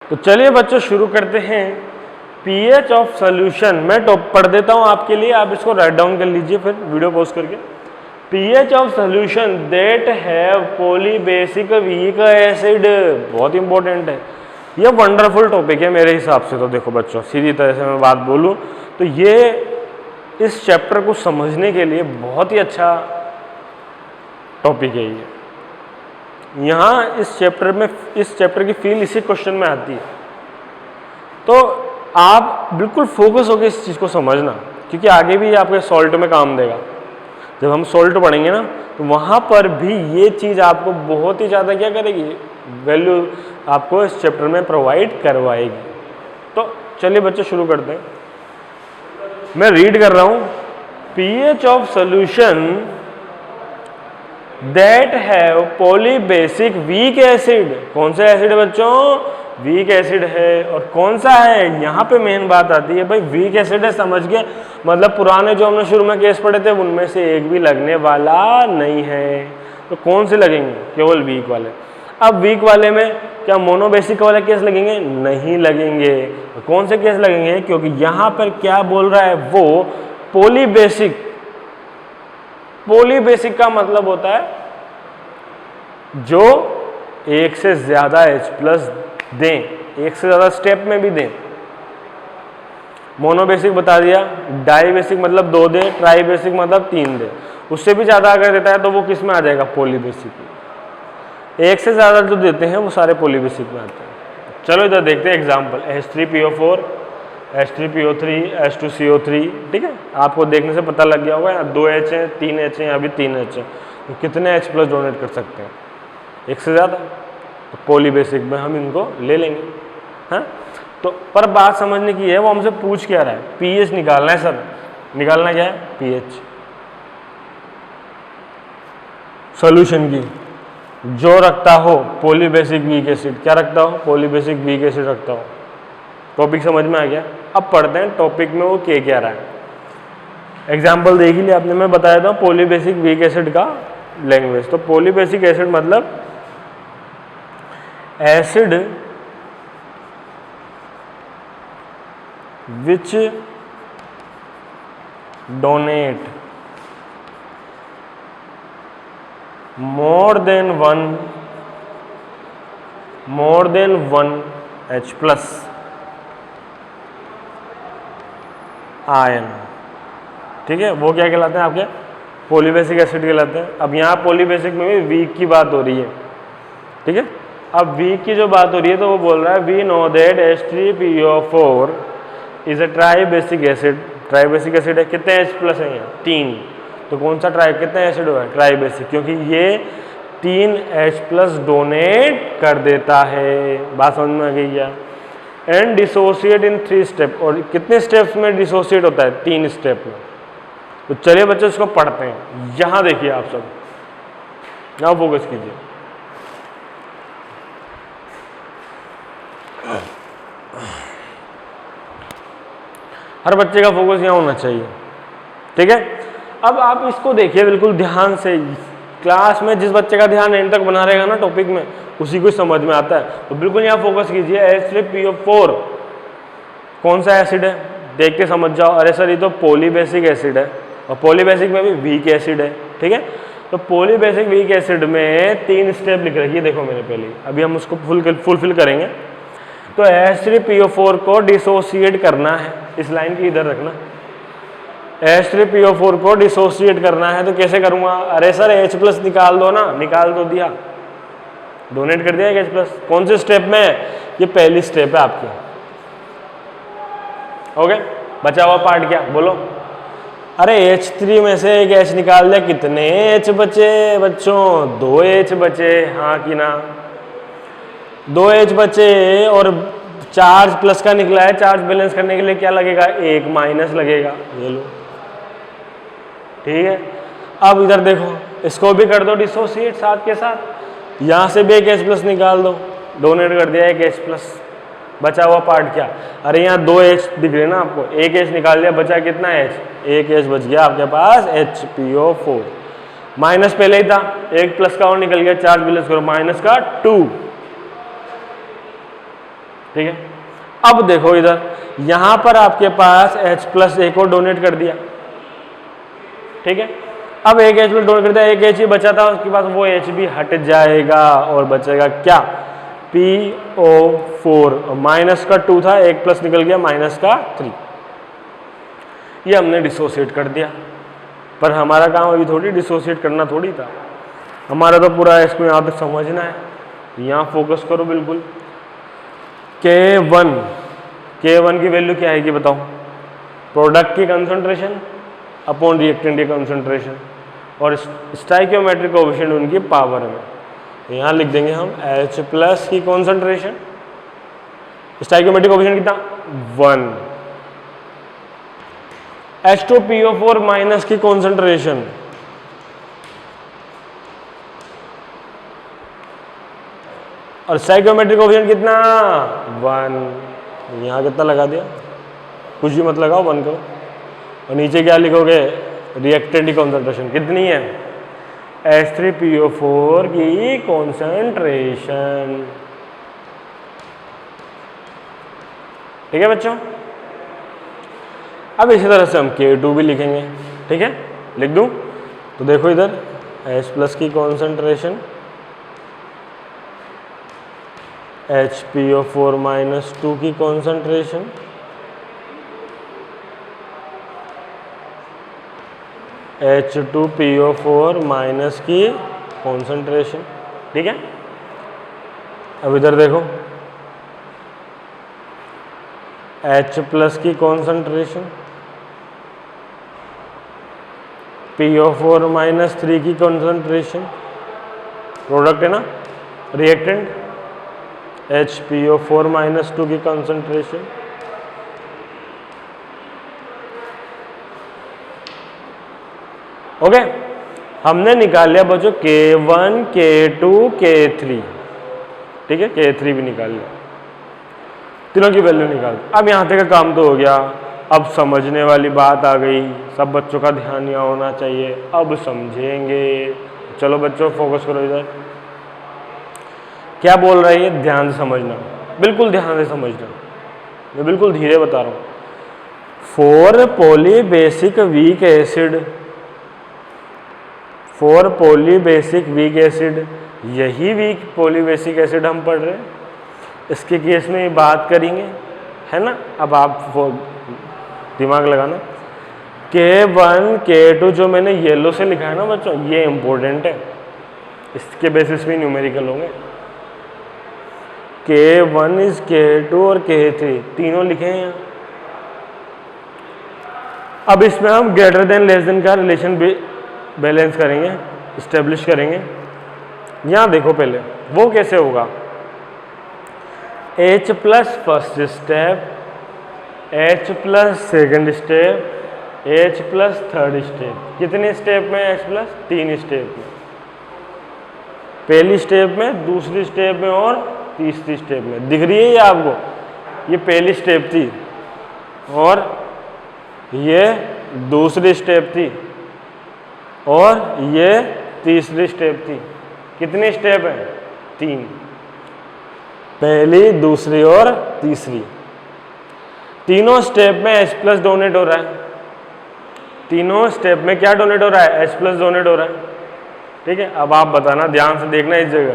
तो चलिए बच्चों शुरू करते हैं। पीएच ऑफ सोल्यूशन मैं पढ़ देता हूं आपके लिए, आप इसको राइट डाउन कर लीजिए फिर वीडियो पॉज करके। PH of solution that have polybasic weak acid, बहुत इंपॉर्टेंट है, ये वंडरफुल टॉपिक है मेरे हिसाब से। तो देखो बच्चों, सीधी तरह से मैं बात बोलूं तो ये इस चैप्टर को समझने के लिए बहुत ही अच्छा टॉपिक है ये। यहाँ इस चैप्टर की फील इसी क्वेश्चन में आती है, तो आप बिल्कुल फोकस होकर इस चीज़ को समझना, क्योंकि आगे भी आपके सॉल्ट में काम देगा। जब हम सॉल्ट पढ़ेंगे ना तो वहाँ पर भी ये चीज़ आपको बहुत ही ज़्यादा क्या करेगी, वैल्यू आपको इस चैप्टर में प्रोवाइड करवाएगी। तो चलिए बच्चे शुरू करते हैं। मैं रीड कर रहा हूँ। PH of solution that have polybasic weak acid, कौन सा एसिड है बच्चों, वीक एसिड है। और कौन सा है, यहाँ पे मेन बात आती है भाई, वीक एसिड है समझ गए, मतलब पुराने जो हमने शुरू में केस पढ़े थे उनमें से एक भी लगने वाला नहीं है। तो कौन से लगेंगे, केवल वीक वाले। अब वीक वाले में क्या मोनोबेसिक वाले केस लगेंगे, नहीं लगेंगे। तो कौन से केस लगेंगे, क्योंकि यहाँ पर क्या बोल रहा है वो पॉलीबेसिक। पॉलीबेसिक का मतलब होता है जो एक से ज्यादा H प्लस दें, एक से ज्यादा स्टेप में भी दें। मोनोबेसिक बता दिया, डाई बेसिक मतलब 2 दे, ट्राई बेसिक मतलब 3 दे, उससे भी ज्यादा अगर देता है तो वो किस में आ जाएगा, पॉलीबेसिक में। एक से ज्यादा जो देते हैं वो सारे पॉलीबेसिक में आते हैं। चलो इधर देखते हैं एग्जाम्पल। H3PO4, H3PO3, H2CO3, ठीक है, आपको देखने से पता लग गया होगा, यहाँ 2 H हैं, 3 H हैं, अभी 3 H हैं, तो कितने H प्लस डोनेट कर सकते हैं, एक से ज़्यादा। तो पॉलीबेसिक में हम इनको ले लेंगे, हाँ। तो पर बात समझने की है, वो हमसे पूछ क्या रहा है, पीएच निकालना है सर। निकालना क्या है, पीएच सॉल्यूशन की जो रखता हो पॉलीबेसिक वीक एसिड। क्या रखता हो, पॉलीबेसिक वीक एसिड रखता हो। टॉपिक समझ में आ गया। अब पढ़ते हैं टॉपिक में वो क्या रहा है। एग्जाम्पल देख ही लिया आपने, मैं बताया था पॉलीबेसिक वीक एसिड का लैंग्वेज। तो पॉलीबेसिक एसिड मतलब acid which donate more than one H plus ion, ठीक है, वो क्या कहलाते हैं आपके, पॉलीबेसिक एसिड कहलाते हैं। अब यहाँ पॉलीबेसिक में भी वीक की बात हो रही है, ठीक है। अब वीक की जो बात हो रही है तो वो बोल रहा है we know that H3PO4 is a tribasic acid. Tribasic acid है, कितने H प्लस है यहाँ, 3। तो कौन सा कितने एसिड हुआ है, ट्राईबेसिक, क्योंकि ये 3 H प्लस डोनेट कर देता है। बात समझ में आ गई क्या। एंड डिसोसिएट इन 3 स्टेप, और कितने स्टेप्स में डिसोसिएट होता है, 3 स्टेप में। तो चलिए बच्चों इसको पढ़ते हैं। यहां देखिए आप सब, यहां फोकस कीजिए। हर बच्चे का फोकस यहां होना चाहिए, ठीक है। अब आप इसको देखिए बिल्कुल ध्यान से। क्लास में जिस बच्चे का ध्यान एंड तक बना रहेगा ना टॉपिक में, उसी को समझ में आता है। तो बिल्कुल यहाँ फोकस कीजिए। H3PO4 कौन सा एसिड है, देख के समझ जाओ। अरे सर ये तो पॉलीबेसिक एसिड है, और पॉलीबेसिक में भी वीक एसिड है, ठीक है। तो पॉलीबेसिक वीक एसिड में 3 स्टेप लिख रखी है, देखो मैंने पहले, अभी हम उसको फुलफिल करेंगे। तो H3PO4 को डिसोसिएट करना है, इस लाइन की इधर रखना। H3PO4 को डिसोसिएट करना है, तो कैसे करूंगा, अरे सर H प्लस निकाल दो ना, निकाल दो दिया, डोनेट कर दिया H प्लस। कौन से स्टेप में, ये पहली स्टेप है आपकी, ओके। बचा हुआ पार्ट क्या, बोलो। अरे H3 में से एक H निकाल दिया, कितने H बचे बच्चों, 2 H बचे, हाँ कि ना, 2 H बचे। और चार्ज प्लस का निकला है, चार्ज बैलेंस करने के लिए क्या लगेगा, 1 माइनस लगेगा, ये लो, ठीक है। अब इधर देखो, इसको भी कर दो डिसोसिएट साथ के साथ, यहां से भी एक H प्लस निकाल दो, डोनेट कर दिया एक H प्लस। बचा हुआ पार्ट क्या, अरे यहाँ 2 H दिख रहे ना आपको, एक H निकाल लिया, बचा कितना H, एक H बच गया आपके पास HPO4। माइनस पहले ही था, एक प्लस का और निकल गया, चार्ज बैलेंस करो, माइनस का 2, ठीक है। अब देखो इधर, यहां पर आपके पास H+ एक और डोनेट कर दिया, ठीक है। अब एक H डोनेट कर दिया, एक H ही बचा था, उसके बाद वो H भी हट जाएगा और बचेगा क्या, PO4। माइनस का 2 था, 1+ निकल गया, माइनस का 3। ये हमने डिसोसिएट कर दिया, पर हमारा काम अभी थोड़ी डिसोसिएट करना थोड़ी था, हमारा तो पूरा इसको यहाँ तक समझना है। यहाँ फोकस करो बिल्कुल। K1 की वैल्यू क्या आएगी बताओ, प्रोडक्ट की कंसंट्रेशन अपॉन रिएक्टेंट की कंसंट्रेशन और स्टाइकियोमेट्रिक कोएफिशिएंट उनकी पावर में। यहाँ लिख देंगे हम H+ की कंसंट्रेशन, स्टाइकियोमेट्रिक कोएफिशिएंट कितना 1, H2PO4 माइनस की कंसंट्रेशन और स्टाइकियोमेट्रिक कोएफिशिएंट कितना 1। यहाँ कितना लगा दिया, कुछ भी मत लगाओ, 1 करो। और नीचे क्या लिखोगे, रिएक्टेंट की कंसंट्रेशन कितनी है, H3PO4 की कंसंट्रेशन। ठीक है बच्चों। अब इसी तरह से हम K2 भी लिखेंगे, ठीक है, लिख दूं तो देखो इधर H+ की कंसंट्रेशन, HPO4 - 2 की कंसंट्रेशन, H2PO4 माइनस की कंसंट्रेशन, ठीक है। अब इधर देखो H+ की कंसंट्रेशन, PO4 - 3 की कंसंट्रेशन, प्रोडक्ट है ना, रिएक्टेंट HPO4 - 2 की कंसंट्रेशन, ओके। हमने निकाल लिया बच्चों K1, K2, K3, ठीक है, K3 भी निकाल लिया, तीनों की वैल्यू निकाल। अब यहाँ तक का काम तो हो गया, अब समझने वाली बात आ गई, सब बच्चों का ध्यान यहाँ होना चाहिए, अब समझेंगे। चलो बच्चों फोकस करो इधर, क्या बोल रहा है ये, ध्यान से समझना, बिल्कुल ध्यान से समझना, मैं बिल्कुल धीरे बता रहा हूँ। 4 polybasic weak acid, 4 polybasic weak acid, यही वीक पॉलीबेसिक एसिड हम पढ़ रहे हैं, इसके केस में बात करेंगे, है ना। अब आप दिमाग लगाना, K1, K2 जो मैंने येलो से लिखा है ना बच्चों, ये इंपॉर्टेंट है, इसके बेसिस पे न्यूमेरिकल होंगे। K1 इज K2 और K3 तीनों लिखे हैं यहाँ। अब इसमें हम ग्रेटर देन लेस देन का रिलेशन भी बैलेंस करेंगे, इस्टेब्लिश करेंगे। यहाँ देखो पहले वो कैसे होगा, H+ first step, H+ second step, H+ third step. कितने स्टेप में H+? 3 स्टेप में, पहली स्टेप में, दूसरी स्टेप में और तीसरी स्टेप में। दिख रही है ये आपको, ये पहली स्टेप थी और ये दूसरी स्टेप थी और ये तीसरी स्टेप थी। कितनी स्टेप है? 3, पहली, दूसरी और तीसरी। तीनों स्टेप में H+ डोनेट हो रहा है, तीनों स्टेप में क्या डोनेट हो रहा है? H+ डोनेट हो रहा है, ठीक है। अब आप बताना, ध्यान से देखना इस जगह,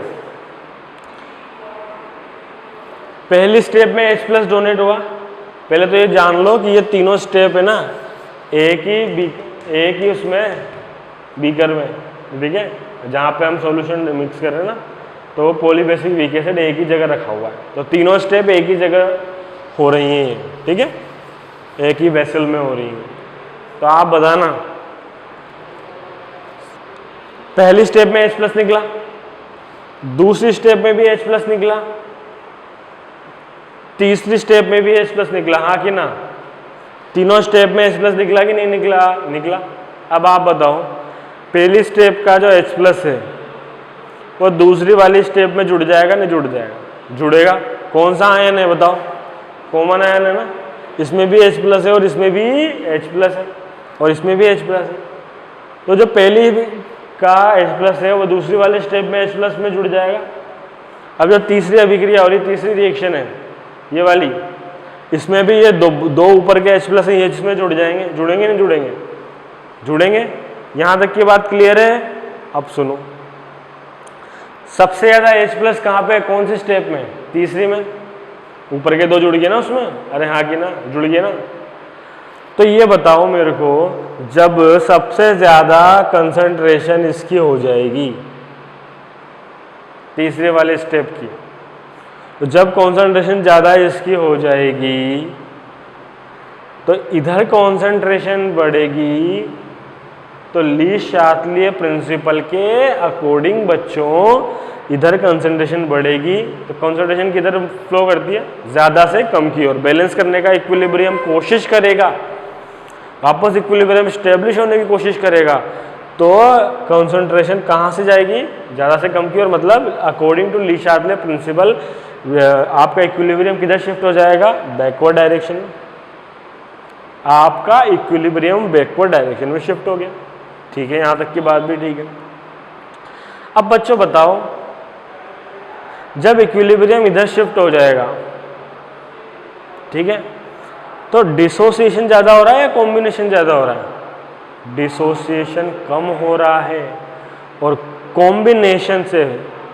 पहली स्टेप में H+ डोनेट हुआ। पहले तो ये जान लो कि ये तीनों स्टेप है ना, एक ही उसमें बीकर में, ठीक है, जहाँ पे हम सॉल्यूशन मिक्स कर रहे हैं ना, तो पॉलीबेसिक वीक एसिड एक ही जगह रखा हुआ है, तो तीनों स्टेप एक ही जगह हो रही हैं, ठीक है, एक ही वेसल में हो रही हैं। तो आप बताना, पहली स्टेप में H+ निकला, दूसरी स्टेप में भी H+ निकला, तीसरी स्टेप में भी H+ निकला, हाँ कि ना? तीनों स्टेप में H+ निकला कि नहीं निकला? निकला। अब आप बताओ, पहली स्टेप का जो H+ है वो दूसरी वाली स्टेप में जुड़ जाएगा नहीं जुड़ जाएगा? जुड़ेगा। कौन सा आयन है बताओ? कॉमन आयन है ना, इसमें भी H+ है और इसमें भी H+ है और इसमें भी H+ है। तो जो पहली का H+ है वो दूसरी वाले स्टेप में H+ में जुड़ जाएगा। अब जो तीसरी अभिक्रिया और तीसरी रिएक्शन है ये वाली, इसमें भी ये दो ऊपर के H प्लस है, ये इसमें जुड़ जाएंगे, जुड़ेंगे नहीं जुड़ेंगे, जुड़ेंगे। यहाँ तक की बात क्लियर है। अब सुनो, सबसे ज़्यादा H प्लस कहाँ पे, कौन सी स्टेप में, तीसरी में, ऊपर के दो जुड़ गए ना उसमें, अरे हाँ कि ना, जुड़ गए ना। तो ये बताओ मेरे को, जब सबसे ज़्यादा कंसंट्रेशन इसकी हो जाएगी तीसरे वाले स्टेप की, तो जब कंसंट्रेशन ज़्यादा इसकी हो जाएगी तो इधर कंसंट्रेशन बढ़ेगी, तो ली शार्टली प्रिंसिपल के अकॉर्डिंग बच्चों इधर कंसंट्रेशन बढ़ेगी। तो कंसंट्रेशन किधर फ्लो करती है, ज़्यादा से कम की ओर, बैलेंस करने का इक्विलिब्रियम कोशिश करेगा, वापस इक्विलिब्रियम स्टेब्लिश होने की कोशिश करेगा। तो कंसंट्रेशन कहाँ से जाएगी, ज़्यादा से कम की ओर, मतलब according to Le Chatelier principle आपका इक्विलिब्रियम किधर शिफ्ट हो जाएगा, बैकवर्ड डायरेक्शन में। आपका इक्विलिब्रियम बैकवर्ड डायरेक्शन में शिफ्ट हो गया। ठीक है, यहाँ तक की बात भी ठीक है। अब बच्चों बताओ, जब इक्विलिब्रियम इधर शिफ्ट हो जाएगा, ठीक है, तो डिसोसिएशन ज़्यादा हो रहा है या कॉम्बिनेशन ज़्यादा हो रहा है, डिसोसिएशन कम हो रहा है और कॉम्बिनेशन से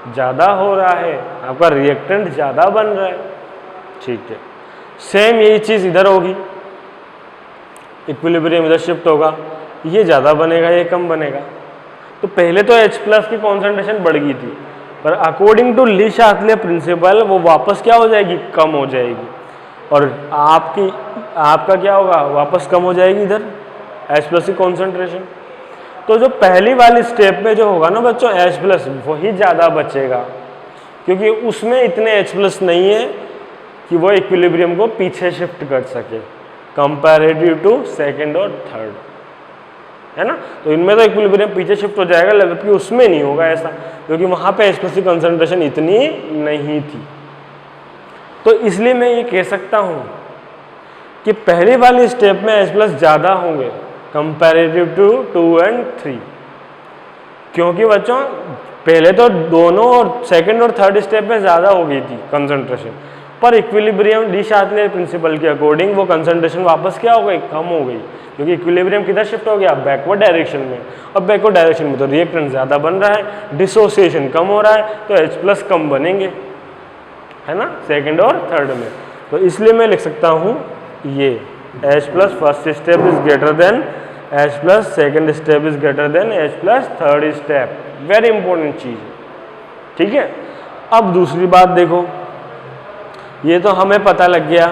ज़्यादा हो रहा है, आपका रिएक्टेंट ज़्यादा बन रहा है। ठीक है, सेम यही चीज़ इधर होगी, इक्विलिब्रियम इधर शिफ्ट होगा, ये ज़्यादा बनेगा, ये कम बनेगा। तो पहले तो H प्लस की कॉन्सेंट्रेशन बढ़ गई थी, पर according to Le Chatelier principle वो वापस क्या हो जाएगी, कम हो जाएगी, और आपका क्या होगा, वापस कम हो जाएगी इधर H प्लस की कॉन्सेंट्रेशन। तो जो पहली वाली स्टेप में जो होगा ना बच्चों H प्लस, वही ज़्यादा बचेगा, क्योंकि उसमें इतने H प्लस नहीं है कि वो इक्विलिब्रियम को पीछे शिफ्ट कर सके कंपैरेटिव टू सेकंड और थर्ड, है ना। तो इनमें तो इक्विलिब्रियम पीछे शिफ्ट हो जाएगा, जबकि उसमें नहीं होगा ऐसा, क्योंकि वहाँ पे H प्लस की कंसंट्रेशन इतनी नहीं थी। तो इसलिए मैं ये कह सकता हूँ कि पहली वाली स्टेप में H प्लस ज़्यादा होंगे कंपैरेटिव टू 2 और 3, क्योंकि बच्चों पहले तो दोनों और सेकंड और थर्ड स्टेप में ज़्यादा हो गई थी कंसंट्रेशन, पर इक्विलिब्रियम डी शार्टली प्रिंसिपल के अकॉर्डिंग वो कंसंट्रेशन वापस क्या हो गई, कम हो गई, क्योंकि इक्विलिब्रियम किधर शिफ्ट हो गया, बैकवर्ड डायरेक्शन में। और बैकवर्ड डायरेक्शन में तो रिएक्टेंट ज़्यादा बन रहा है, डिसोसिएशन कम हो रहा है, तो H प्लस कम बनेंगे, है ना, सेकंड और थर्ड में। तो इसलिए मैं लिख सकता हूँ ये H plus first step is greater than H plus second step is greater than H plus third step. Very important चीज़ है, ठीक है। अब दूसरी बात देखो, ये तो हमें पता लग गया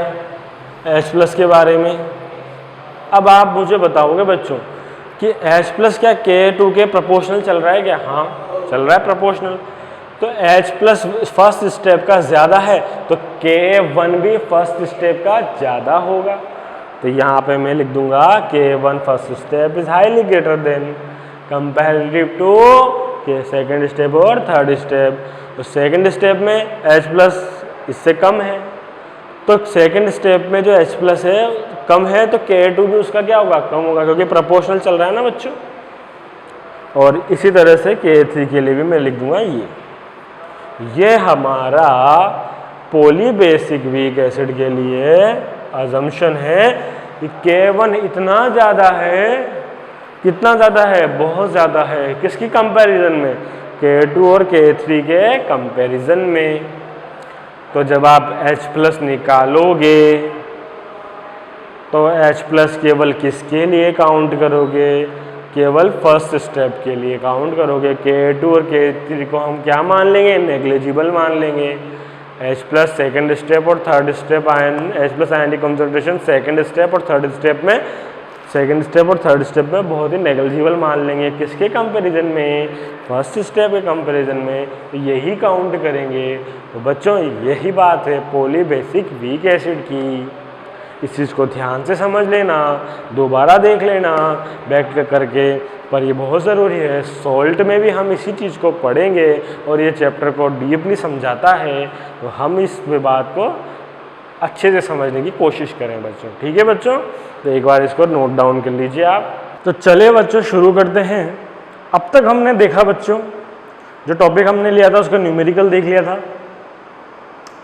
H प्लस के बारे में। अब आप मुझे बताओगे बच्चों कि H प्लस क्या K2 के प्रोपोर्शनल चल रहा है क्या, हाँ चल रहा है प्रोपोर्शनल। तो H प्लस फर्स्ट स्टेप का ज़्यादा है, तो K1 भी फर्स्ट स्टेप का ज़्यादा होगा। तो यहाँ पे मैं लिख दूंगा K1 first step is highly greater than comparative to K second step और थर्ड स्टेप। तो सेकेंड स्टेप में H प्लस इससे कम है, तो सेकेंड स्टेप में जो H प्लस है कम है, तो K2 भी उसका क्या होगा, कम होगा, क्योंकि प्रोपोर्शनल चल रहा है ना बच्चों। और इसी तरह से K3 के लिए भी मैं लिख दूंगा ये हमारा पॉलीबेसिक वीक एसिड के लिए अजम्पशन है कि K1 इतना ज़्यादा है, कितना ज़्यादा है, बहुत ज़्यादा है, किसकी कंपैरिजन में, K2 और K3 के कंपैरिजन में। तो जब आप H प्लस निकालोगे तो H प्लस केवल किसके लिए काउंट करोगे, केवल फर्स्ट स्टेप के लिए काउंट करोगे। K2 और K3 को हम क्या मान लेंगे, नेग्लिजिबल मान लेंगे। H प्लस सेकेंड स्टेप और third step ion, H plus ion की कंसंट्रेशन सेकेंड स्टेप और थर्ड स्टेप में, सेकेंड स्टेप और थर्ड स्टेप में बहुत ही नेग्लिजिबल मान लेंगे। किसके कंपैरिजन में, फर्स्ट स्टेप के कंपैरिजन में, तो यही काउंट करेंगे। तो बच्चों यही बात है पॉलीबेसिक वीक एसिड की। इस चीज़ को ध्यान से समझ लेना, दोबारा देख लेना बैक करके, पर ये बहुत ज़रूरी है। सॉल्ट में भी हम इसी चीज़ को पढ़ेंगे और ये चैप्टर को डीपली समझाता है, तो हम इस बात को अच्छे से समझने की कोशिश करें बच्चों, ठीक है बच्चों। तो एक बार इसको नोट डाउन कर लीजिए आप। तो चलिए बच्चों शुरू करते हैं। अब तक हमने देखा बच्चों, जो टॉपिक हमने लिया था उसका न्यूमेरिकल देख लिया था।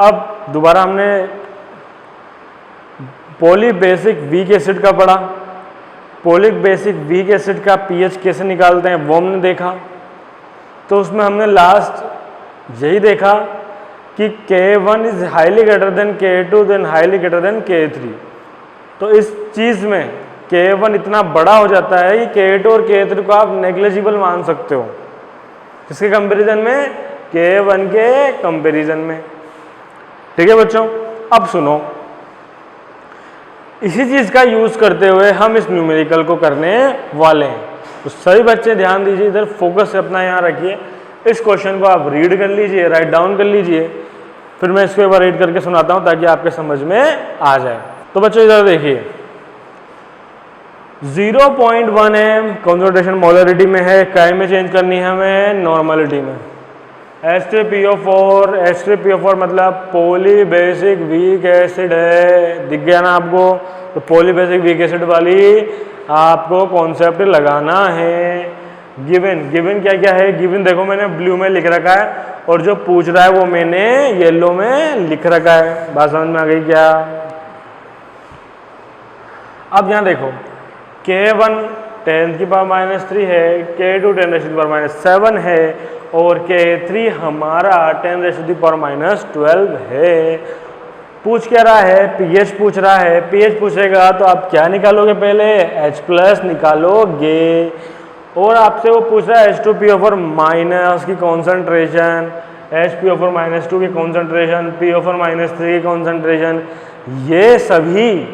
अब दोबारा हमने पॉली बेसिक वीक एसिड का पढ़ा। पॉलिक बेसिक वीक एसिड का पीएच कैसे निकालते हैं वो हमने देखा। तो उसमें हमने लास्ट यही देखा कि K1 is highly greater than K2 then highly greater than K3। तो इस चीज़ में K1 इतना बड़ा हो जाता है कि K2 और K3 को आप नेग्लिजिबल मान सकते हो। किसके कंपैरिजन में? K1 के कंपैरिजन में। ठीक है बच्चों, अब सुनो, इसी चीज़ का यूज़ करते हुए हम इस न्यूमेरिकल को करने वाले हैं। तो सभी बच्चे ध्यान दीजिए, इधर फोकस अपना यहाँ रखिए। इस क्वेश्चन को आप रीड कर लीजिए, राइट डाउन कर लीजिए, फिर मैं इसको एक बार रीड करके सुनाता हूँ ताकि आपके समझ में आ जाए। तो बच्चों इधर देखिए, 0.1 है कॉन्सेंट्रेशन मोलरिटी में है, काय में चेंज करनी है हमें? नॉर्मलिटी में। H3PO4, H3PO4 मतलब पॉली बेसिक वीक एसिड है, दिख गया ना आपको? तो पॉली बेसिक वीक एसिड वाली आपको कॉन्सेप्ट लगाना है। गिवन, गिवन क्या क्या है? गिवन देखो मैंने ब्लू में लिख रखा है और जो पूछ रहा है वो मैंने येलो में लिख रखा है। बात समझ में आ गई क्या? अब यहाँ देखो, K1 10⁻³ है, K2 10⁻⁷ है और K3 हमारा 10⁻⁻12 है। पूछ क्या रहा है? पीएच पूछ रहा है। पीएच पूछेगा तो आप क्या निकालोगे? पहले H+ निकालोगे। और आपसे वो पूछ रहा है H2PO4 माइनस की कॉन्सेंट्रेशन, HPO4-2 की कॉन्सेंट्रेशन, PO4-3 की कॉन्सेंट्रेशन, ये सभी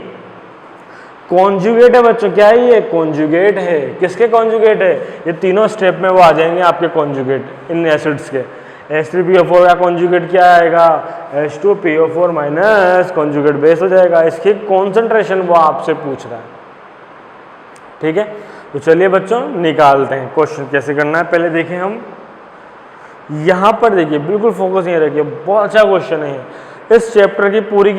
कॉन्जुगेट है बच्चों। क्या है ये? कॉन्जुगेट है। किसके कॉन्जुगेट है? ये तीनों स्टेप में वो आ जाएंगे आपके कॉन्जुगेट इन एसिड्स के। H3PO4 का कॉन्जुगेट क्या आएगा? H2PO4 माइनस कॉन्जुगेट बेस हो जाएगा। इसकी कॉन्सेंट्रेशन वो आपसे पूछ रहा है। ठीक है, तो चलिए बच्चों निकालते हैं। क्वेश्चन कैसे करना है पहले देखें हम। यहाँ पर देखिए, बिल्कुल फोकस यहाँ रखिए, बहुत अच्छा क्वेश्चन है। इस चैप्टर की पूरी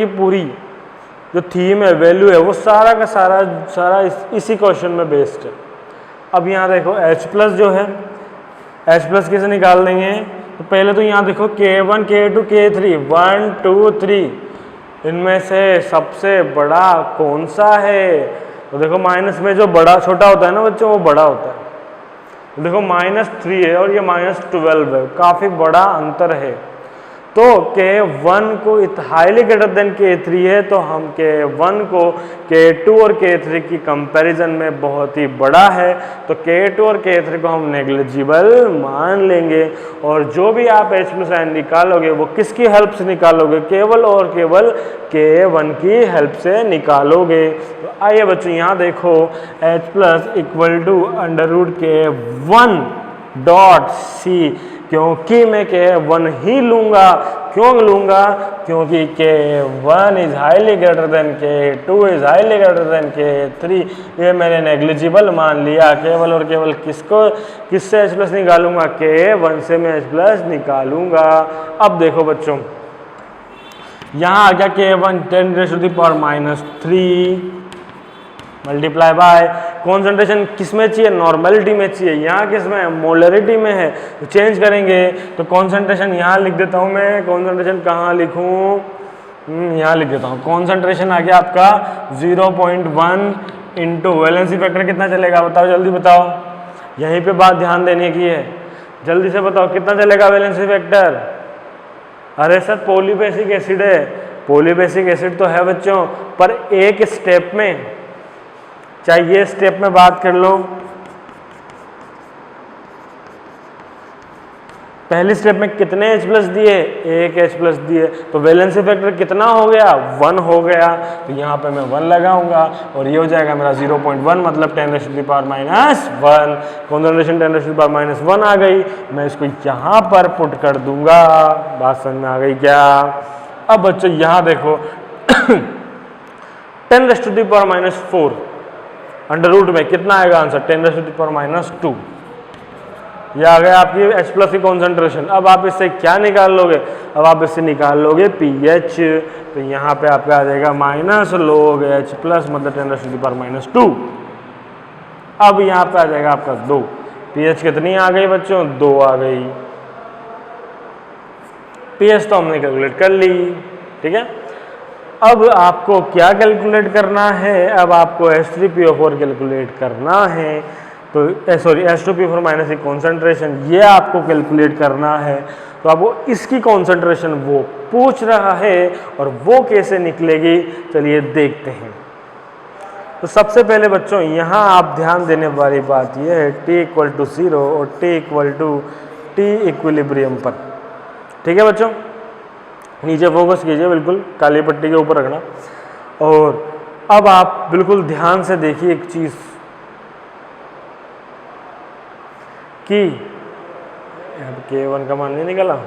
जो थीम है, वैल्यू है, वो सारा का सारा इसी क्वेश्चन में बेस्ड है। अब यहाँ देखो H+ जो है, H+ कैसे निकाल देंगे? तो पहले तो यहाँ देखो K1 K2 K3 1 2 3, इनमें से सबसे बड़ा कौन सा है? तो देखो माइनस में जो बड़ा छोटा होता है ना बच्चों, वो बड़ा होता है। तो देखो -3 है और ये -12 है, काफ़ी बड़ा अंतर है। तो K1 को हाईली ग्रेटर देन K3 है, तो हम K1 को K2 और K3 की कंपैरिजन में बहुत ही बड़ा है, तो K2 और K3 को हम नेग्लिजिबल मान लेंगे। और जो भी आप H+ निकालोगे वो किसकी हेल्प से निकालोगे? केवल और केवल K1 की हेल्प से निकालोगे। तो आइए बच्चों यहाँ देखो, H+ = K1.C, क्योंकि मैं K1 ही लूंगा। क्यों लूंगा? क्योंकि K1 is highly greater than K2 is highly greater than K3। ये मैंने नेग्लिजिबल मान लिया। केवल और केवल किससे H+ निकालूंगा? K1 से मैं H+ निकालूंगा। अब देखो बच्चों, यहाँ आ गया K1 10⁻³ मल्टीप्लाई बाय कॉन्सेंट्रेशन किस में चाहिए? नॉर्मलिटी में चाहिए। यहाँ किस में है? मोलरिटी में है। तो चेंज करेंगे तो कॉन्सेंट्रेशन यहाँ लिख देता हूँ मैं। कॉन्सेंट्रेशन कहाँ लिखूँ? यहाँ लिख देता हूँ। कॉन्सेंट्रेशन आ गया आपका 0.1 इंटू वैलेंसी फैक्टर कितना चलेगा? बताओ, जल्दी बताओ। यहीं पे बात ध्यान देने की है, जल्दी से बताओ कितना चलेगा वैलेंसी फैक्टर? अरे सर पॉलीबेसिक एसिड है। पॉलीबेसिक एसिड तो है बच्चों, पर एक स्टेप में, चाहे ये स्टेप में बात कर लो, पहली स्टेप में कितने H+ दिए? एक H+ दिए, तो वैलेंसी फैक्टर कितना हो गया? 1 हो गया। तो यहाँ पे मैं 1 लगाऊंगा और ये हो जाएगा मेरा 0.1 मतलब 10⁻⁻1। कॉन्सेंट्रेशन 10⁻⁻1 आ गई। मैं इसको यहाँ पर पुट कर दूंगा। बात समझ में आ गई क्या? अब बच्चों यहाँ देखो 10⁻⁻4 अंडर रूट में कितना आएगा आंसर? 10⁻⁻2। यह आ गया आपकी H+ की कॉन्सेंट्रेशन। अब आप इससे क्या निकाल लोगे? अब आप इससे निकाल लोगे pH। तो यहाँ पे आपका आ जाएगा -log H+ मतलब 10⁻⁻2। अब यहाँ पे आ जाएगा आपका 2। pH कितनी आ गई बच्चों? 2 आ गई। pH तो हमने कैलकुलेट कर ली। ठीक है, अब आपको क्या कैलकुलेट करना है, अब आपको H3PO4 कैलकुलेट करना है। तो सॉरी H2PO4 माइनस की कॉन्सेंट्रेशन ये आपको कैलकुलेट करना है। तो अब वो इसकी कॉन्सेंट्रेशन वो पूछ रहा है और वो कैसे निकलेगी चलिए देखते हैं। तो सबसे पहले बच्चों यहाँ आप ध्यान देने वाली बात यह है t इक्वल टू 0 और t equal to t equilibrium पर। ठीक है बच्चों, नीचे फोकस कीजिए, बिल्कुल काली पट्टी के ऊपर रखना। और अब आप बिल्कुल ध्यान से देखिए एक चीज़ कि अब K1 का मान नहीं निकला,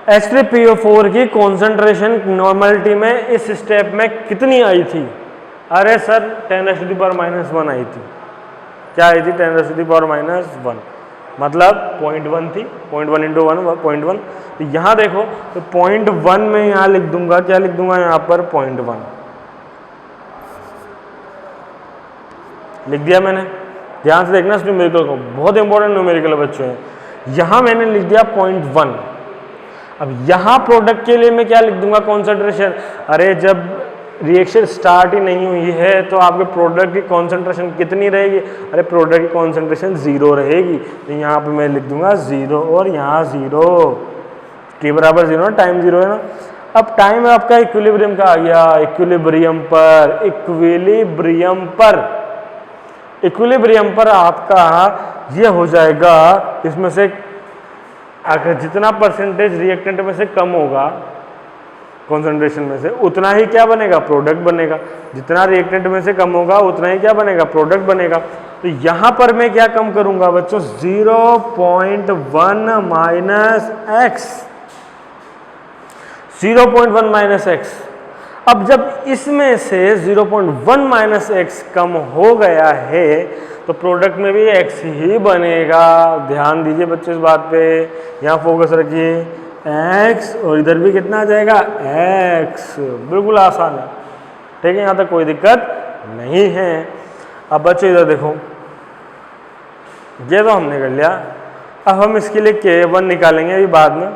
H3PO4 की कॉन्सेंट्रेशन नॉर्मलिटी में इस स्टेप में कितनी आई थी? अरे सर 10⁻⁻1 आई थी। क्या आई थी? 10⁻⁻1 मतलब 0.1 थी। 0.1 इंटू 1 0.1। तो यहाँ देखो तो 0.1 में यहाँ लिख दूंगा, क्या लिख दूंगा यहाँ पर 0.1 लिख दिया मैंने। ध्यान से देखना इस न्यूमेरिकल को, बहुत इंपॉर्टेंट न्यूमेरिकल बच्चों है। यहाँ मैंने लिख दिया 0.1। अब यहाँ प्रोडक्ट के लिए मैं क्या लिख दूंगा कॉन्सेंट्रेशन? अरे जब रिएक्शन स्टार्ट ही नहीं हुई है तो आपके प्रोडक्ट की कॉन्सेंट्रेशन कितनी रहेगी? अरे प्रोडक्ट की कॉन्सेंट्रेशन 0 रहेगी। तो यहाँ पे मैं लिख दूंगा 0 और यहाँ 0, t बराबर 0 ना, टाइम 0 है ना। अब टाइम आपका इक्विलिब्रियम का आ गया, इक्विलिब्रियम पर आपका ये हो जाएगा, इसमें से अगर जितना परसेंटेज रिएक्टेंट में से कम होगा कॉन्सेंट्रेशन में से, उतना ही क्या बनेगा? प्रोडक्ट बनेगा। जितना रिएक्टेंट में से कम होगा उतना ही क्या बनेगा? प्रोडक्ट बनेगा। तो यहां पर मैं क्या कम करूंगा बच्चों? 0.1 माइनस एक्स, 0.1 माइनस एक्स। अब जब इसमें से 0.1 माइनस एक्स कम हो गया है तो प्रोडक्ट में भी एक्स ही बनेगा। ध्यान दीजिए बच्चों इस बात पे, यहाँ फोकस रखिए। एक्स और इधर भी कितना आ जाएगा? एक्स। बिल्कुल आसान है, ठीक है, यहाँ तक कोई दिक्कत नहीं है। अब बच्चों इधर देखो, ये तो हमने कर लिया। अब हम इसके लिए K1 निकालेंगे अभी बाद में।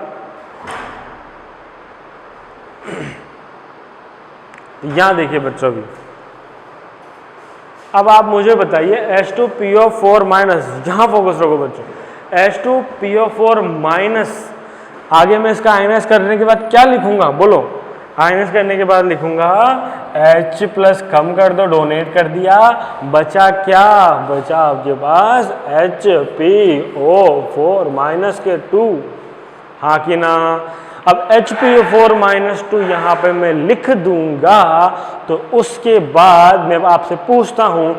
यहाँ देखिए बच्चों भी, अब आप मुझे बताइए H2PO4 माइनस, यहाँ फोकस रखो बच्चों, H2PO4 माइनस, आगे मैं इसका आयनाइज करने के बाद क्या लिखूंगा बोलो? आयनाइज करने के बाद लिखूंगा H प्लस, कम कर दो, डोनेट कर दिया, बचा क्या? बचा आपके पास HPO4 माइनस के 2, हाँ कि ना? अब HPO4 माइनस 2 यहाँ पे मैं लिख दूंगा। तो उसके बाद मैं आपसे पूछता हूँ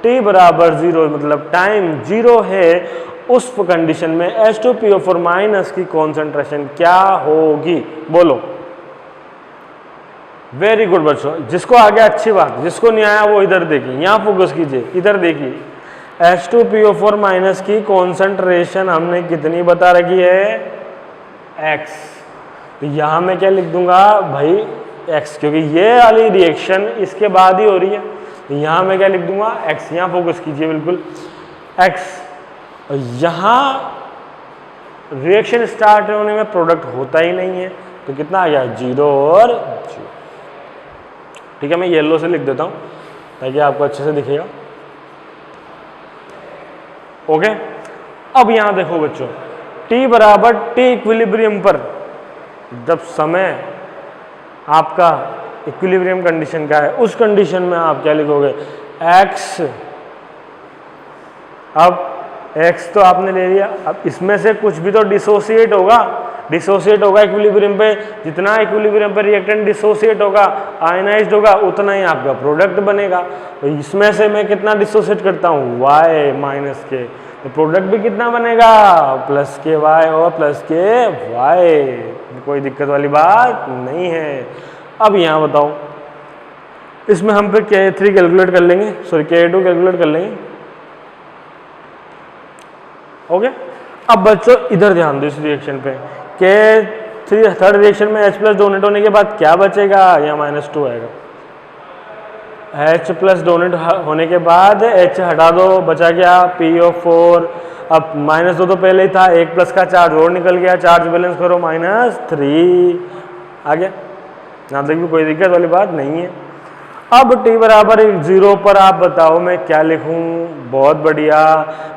t बराबर 0 मतलब टाइम 0 है, उस कंडीशन में H2PO4 माइनस की कॉन्सेंट्रेशन क्या होगी बोलो? वेरी गुड बच्चों, जिसको आ गया अच्छी बात, जिसको नहीं आया वो इधर देखिए, यहाँ फोकस कीजिए, इधर देखिए। H2PO4 माइनस की कॉन्सेंट्रेशन हमने कितनी बता रखी है? x। तो यहाँ मैं क्या लिख दूंगा भाई? x, क्योंकि ये वाली रिएक्शन इसके बाद ही हो रही है। तो यहाँ मैं क्या लिख दूंगा? x। यहाँ फोकस कीजिए बिल्कुल, x। और यहाँ रिएक्शन स्टार्ट होने में प्रोडक्ट होता ही नहीं है, तो कितना आ गया? 0 और 0। ठीक है, मैं येलो से लिख देता हूँ ताकि आपको अच्छे से दिखेगा। ओके, अब यहाँ देखो बच्चों, t बराबर t इक्विलिब्रियम पर, जब समय आपका इक्विलिब्रियम कंडीशन का है, उस कंडीशन में आप क्या लिखोगे? x। अब x तो आपने ले लिया, अब इसमें से कुछ भी तो डिसोसिएट होगा, इक्विलिब्रियम पे। जितना इक्विलिब्रियम पे रिएक्टेंट डिसोसिएट होगा, आयनाइज्ड होगा, उतना ही आपका प्रोडक्ट बनेगा। तो इसमें से मैं कितना डिसोसिएट करता हूँ? y माइनस के, तो प्रोडक्ट भी कितना बनेगा? प्लस के y और प्लस के y। कोई दिक्कत वाली बात नहीं है। अब यहाँ बताओ, इसमें हम फिर K3 कैलकुलेट कर लेंगे, सॉरी K2 कैलकुलेट कर लेंगे। ओके, अब बच्चों इधर ध्यान दो इस रिएक्शन पे। K3 थर्ड रिएक्शन में H प्लस डोनेट होने के बाद क्या बचेगा? यहाँ -2 आएगा। H प्लस डोनेट होने के बाद H हटा दो, बचा क्या? PO4। अब -2 तो पहले ही था, 1 प्लस का चार्ज और निकल गया, चार्ज बैलेंस करो -3 आ गया। यहाँ तक भी कोई दिक्कत वाली बात नहीं है। अब t बराबर 0 पर आप बताओ मैं क्या लिखूं। बहुत बढ़िया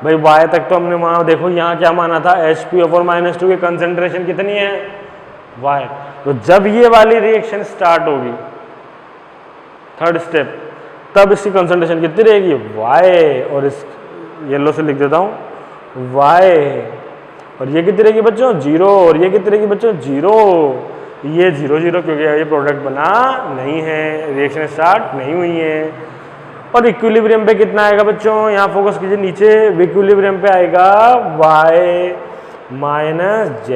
भाई, y तक तो हमने वहां देखो यहाँ क्या माना था, H2O4 - 2 की कंसेंट्रेशन कितनी है y। तो जब ये वाली रिएक्शन स्टार्ट होगी थर्ड स्टेप, तब इसकी कंसेंट्रेशन कितनी रहेगी y, और इस येलो से लिख देता हूँ y, और ये कितनी रहेगी बच्चों 0, और ये कितनी रहेगी बच्चों 0। ये 0 0 क्योंकि ये प्रोडक्ट बना नहीं है, रिएक्शन स्टार्ट नहीं हुई है। और इक्विलिब्रियम पे कितना आएगा बच्चों, यहाँ फोकस कीजिए नीचे, इक्विलिब्रियम पे आएगा y - z।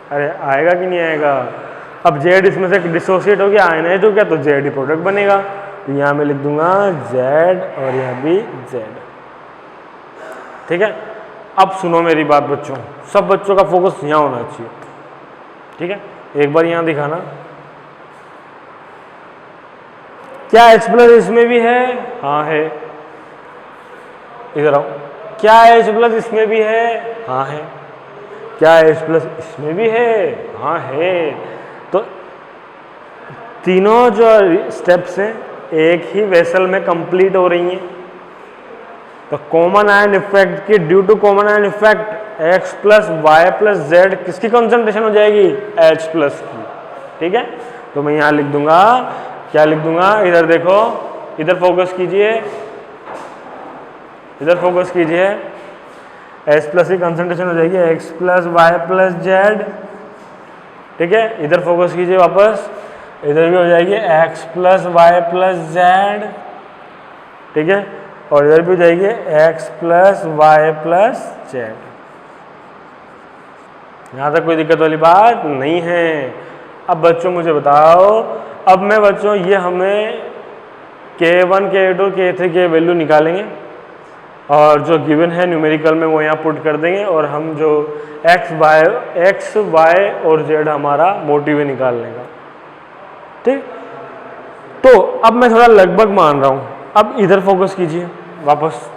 अरे आएगा कि नहीं आएगा। अब z इसमें से डिसोसिएट हो गया, आयनाइज हो गया, तो z ही प्रोडक्ट बनेगा। तो यहाँ मैं लिख दूंगा z, और यहाँ भी z। ठीक है। अब सुनो मेरी बात बच्चों, सब बच्चों का फोकस यहाँ होना चाहिए। ठीक है, एक बार यहाँ दिखाना, क्या H प्लस इसमें भी है, हाँ है। इधर आओ, क्या H प्लस इसमें भी है, हाँ है। क्या H प्लस इसमें भी है, हाँ है। तो तीनों जो स्टेप्स हैं एक ही वेसल में कंप्लीट हो रही हैं। तो कॉमन आयन इफेक्ट की, due to common ion effect x plus y plus z किसकी कंसंट्रेशन हो जाएगी, H प्लस की। ठीक है, तो मैं यहाँ लिख दूंगा, क्या लिख दूंगा, इधर देखो, इधर फोकस कीजिए, इधर फोकस कीजिए। H प्लस की कंसंट्रेशन हो जाएगी x plus y plus z. ठीक है, इधर फोकस कीजिए वापस, इधर भी हो जाएगी x plus y plus z. ठीक है, और इधर भी हो जाएगी x plus y plus z. यहाँ तक कोई दिक्कत वाली बात नहीं है। अब बच्चों मुझे बताओ, अब मैं बच्चों ये हमें K1 K2 K3 के वैल्यू निकालेंगे, और जो गिवन है न्यूमेरिकल में वो यहाँ पुट कर देंगे, और हम जो x y और z हमारा मोटिव है निकालने का। ठीक, तो अब मैं थोड़ा लगभग मान रहा हूँ। अब इधर फोकस कीजिए वापस,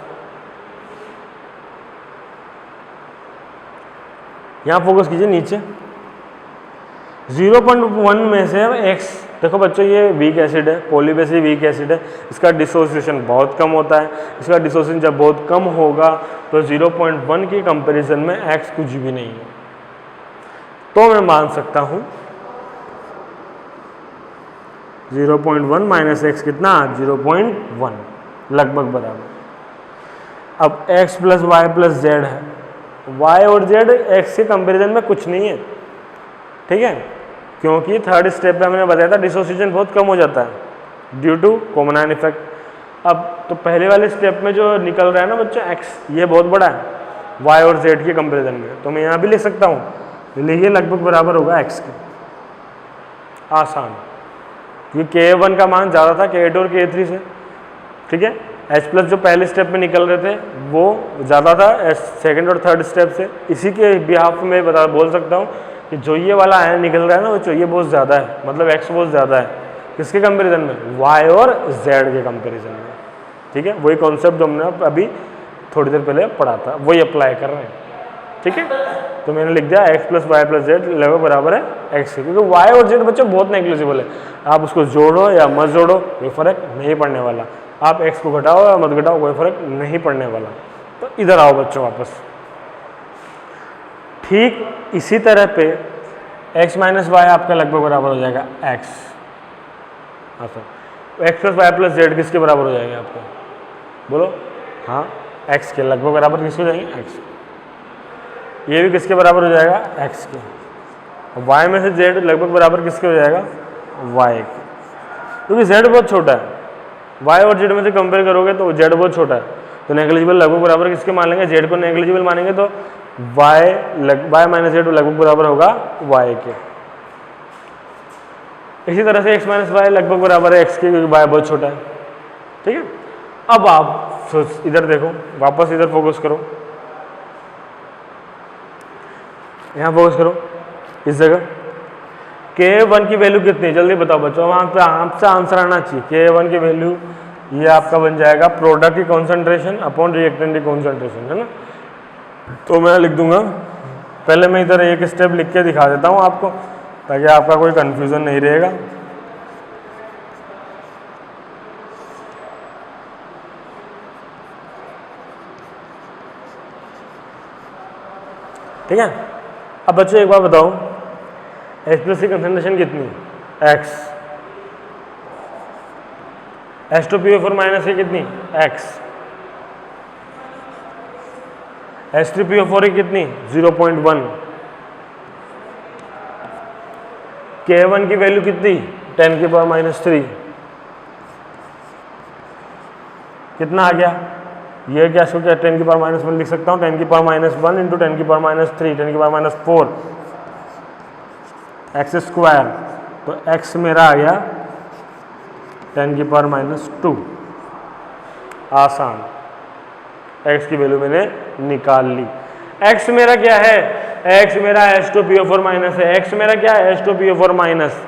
यहाँ फोकस कीजिए नीचे। 0.1 में से x, देखो बच्चों ये वीक एसिड है, पॉलीबेस वीक एसिड है, इसका डिसोसिएशन बहुत कम होता है। इसका डिसोसिएशन जब बहुत कम होगा तो 0.1 की कंपैरिजन में x कुछ भी नहीं है। तो मैं मान सकता हूँ 0.1 माइनस x कितना, 0.1, लगभग बराबर। अब x plus y plus z है, y और z x के कंपैरिजन में कुछ नहीं है। ठीक है, क्योंकि थर्ड स्टेप पे हमने बताया था डिसोसिएशन बहुत कम हो जाता है due to common ion effect. अब तो पहले वाले स्टेप में जो निकल रहा है ना बच्चों x, ये बहुत बड़ा है y और z के कंपैरिजन में, तो मैं यहाँ भी लिख सकता हूँ, ये लगभग बराबर होगा x के। आसान, क्योंकि K1 का मान ज़्यादा था K2 और K3 से। ठीक है, H प्लस जो पहले स्टेप में निकल रहे थे वो ज़्यादा था सेकंड और थर्ड स्टेप से। इसी के बिहाफ में बोल सकता हूँ कि जो ये वाला आयन निकल रहा है ना वो ये बहुत ज़्यादा है, मतलब x बहुत ज़्यादा है। किसके कंपैरिजन में, y और z के कंपैरिजन में। ठीक है, वही कॉन्सेप्ट जो हमने अभी थोड़ी देर पहले पढ़ा था वही अप्लाई कर रहे हैं। ठीक है, तो मैंने लिख दिया x plus y plus z लगभग बराबर है x के, क्योंकि y और z बच्चों बहुत नेग्लिजिबल है। आप उसको जोड़ो या मत जोड़ो कोई फर्क नहीं पड़ने वाला, आप x को घटाओ या मत घटाओ कोई फर्क नहीं पड़ने वाला। तो इधर आओ बच्चों वापस। ठीक इसी तरह पे x माइनस वाई आपका लगभग बराबर हो जाएगा x। हाँ sir, x plus y plus z किसके बराबर हो जाएगा आपका, बोलो। हाँ, x के लगभग बराबर किसके हो जाएंगे, x। ये भी किसके बराबर हो जाएगा, x के। y में से z लगभग बराबर किसके हो जाएगा, y के, क्योंकि z बहुत छोटा है। y और z में से कंपेयर करोगे तो z बहुत छोटा है, तो नेग्लिजिबल लगभग बराबर किसके मान लेंगे, z को नेग्लिजिबल मानेंगे तो y माइनस जेड लगभग बराबर होगा y के। इसी तरह से x माइनस वाई लगभग बराबर है x के, क्योंकि y बहुत छोटा है। ठीक है, अब आप इधर देखो, वापस इधर फोकस करो, यहाँ फोकस करो इस जगह। K1 की वैल्यू कितनी है जल्दी बताओ बच्चों, वहाँ पे आपसे आंसर आना चाहिए। K1 की वैल्यू ये आपका बन जाएगा प्रोडक्ट की कॉन्सेंट्रेशन अपॉन रिएक्टेंट की कॉन्सेंट्रेशन, है ना। तो मैं लिख दूंगा, पहले मैं इधर एक स्टेप लिख के दिखा देता हूँ आपको, ताकि आपका कोई कंफ्यूजन नहीं रहेगा। ठीक है। अब बच्चों एक बार बताओ, H+ की कंसेंट्रेशन कितनी है? X। H2PO4 माइनस की कितनी? X। H3PO4 की कितनी? 0.1। K1 की वैल्यू कितनी? 10⁻³ कितना आ गया? ये क्या, इसको क्या 10⁻1 लिख सकता हूँ, 10⁻1 इंटू 10⁻3 10⁻4 x²। तो x मेरा आ गया 10⁻²। आसान, x की वैल्यू मैंने निकाल ली। x मेरा क्या है? x मेरा H2PO4 माइनस है। x मेरा क्या है? H2PO4 minus.